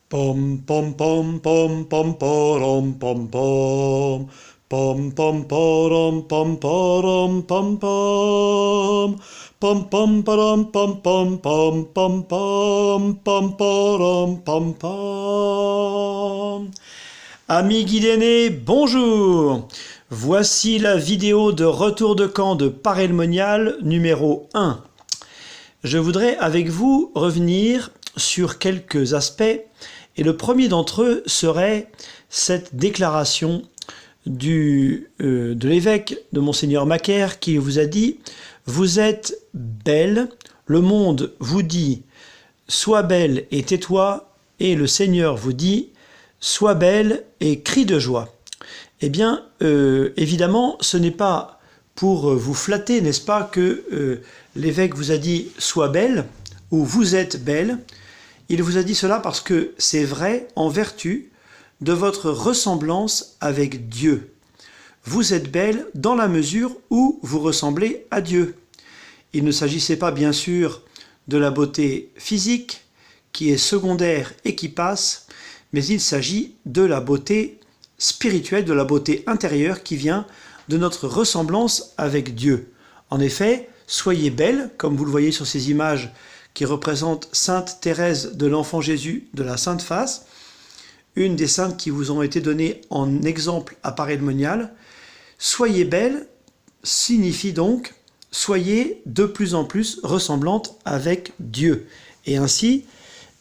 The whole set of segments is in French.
Pom pom pom pom pom porom pom pom pom pom porom pom porom pom pom pom pom porom pom pom pom pom pom pom porom pom pom. Amis guidénés, bonjour. Voici la vidéo de retour de camp de Paray-le-Monial numéro 1. Je voudrais avec vous revenir sur quelques aspects et le premier d'entre eux serait cette déclaration de l'évêque de Monseigneur Macaire qui vous a dit « Vous êtes belle, le monde vous dit « Sois belle et tais-toi » et le Seigneur vous dit « Sois belle et crie de joie ». Eh bien, évidemment, ce n'est pas pour vous flatter, n'est-ce pas, que l'évêque vous a dit « Sois belle » ou « Vous êtes belle ». Il vous a dit cela parce que c'est vrai en vertu de votre ressemblance avec Dieu. Vous êtes belle dans la mesure où vous ressemblez à Dieu. Il ne s'agissait pas bien sûr de la beauté physique qui est secondaire et qui passe, mais il s'agit de la beauté spirituelle, de la beauté intérieure qui vient de notre ressemblance avec Dieu. En effet, soyez belle, comme vous le voyez sur ces images qui représente Sainte Thérèse de l'Enfant Jésus de la Sainte Face, une des saintes qui vous ont été données en exemple à Paray-le-Monial. Soyez belle signifie donc soyez de plus en plus ressemblante avec Dieu. Et ainsi,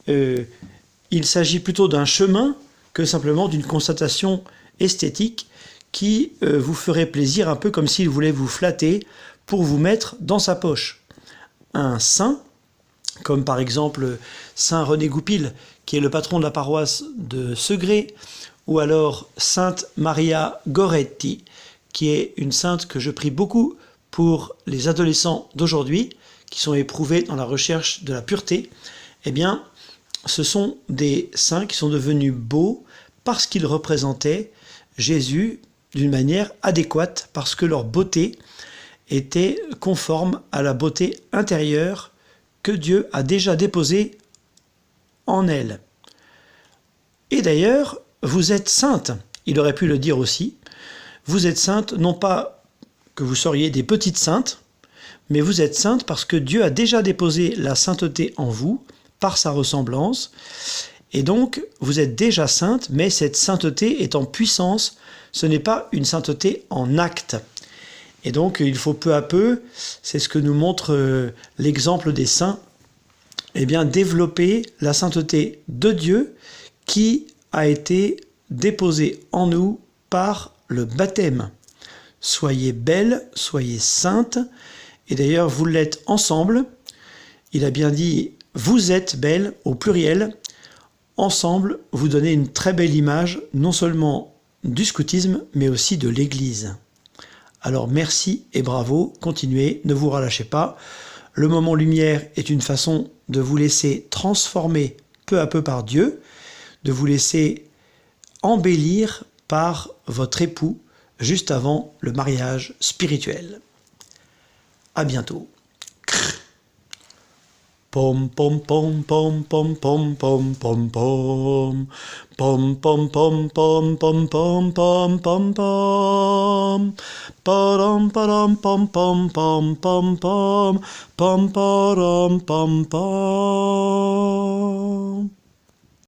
il s'agit plutôt d'un chemin que simplement d'une constatation esthétique qui vous ferait plaisir, un peu comme s'il voulait vous flatter pour vous mettre dans sa poche. Un saint, comme par exemple Saint René Goupil, qui est le patron de la paroisse de Segré, ou alors Sainte Maria Goretti, qui est une sainte que je prie beaucoup pour les adolescents d'aujourd'hui, qui sont éprouvés dans la recherche de la pureté. Eh bien, ce sont des saints qui sont devenus beaux parce qu'ils représentaient Jésus d'une manière adéquate, parce que leur beauté était conforme à la beauté intérieure que Dieu a déjà déposé en elle. Et d'ailleurs, vous êtes sainte, il aurait pu le dire aussi, vous êtes sainte, non pas que vous seriez des petites saintes, mais vous êtes sainte parce que Dieu a déjà déposé la sainteté en vous, par sa ressemblance, et donc vous êtes déjà sainte, mais cette sainteté est en puissance, ce n'est pas une sainteté en acte. Et donc, il faut peu à peu, c'est ce que nous montre l'exemple des saints, eh bien, développer la sainteté de Dieu qui a été déposée en nous par le baptême. Soyez belles, soyez saintes, et d'ailleurs, vous l'êtes ensemble. Il a bien dit, vous êtes belles, au pluriel. Ensemble, vous donnez une très belle image, non seulement du scoutisme, mais aussi de l'Église. Alors merci et bravo, continuez, ne vous relâchez pas. Le moment lumière est une façon de vous laisser transformer peu à peu par Dieu, de vous laisser embellir par votre époux juste avant le mariage spirituel. À bientôt. Pom pom pom pom pom pom pom pom pom pom pom pom pom pom pom pom pom pom param param pom pom pom pom pom pom param pom pom.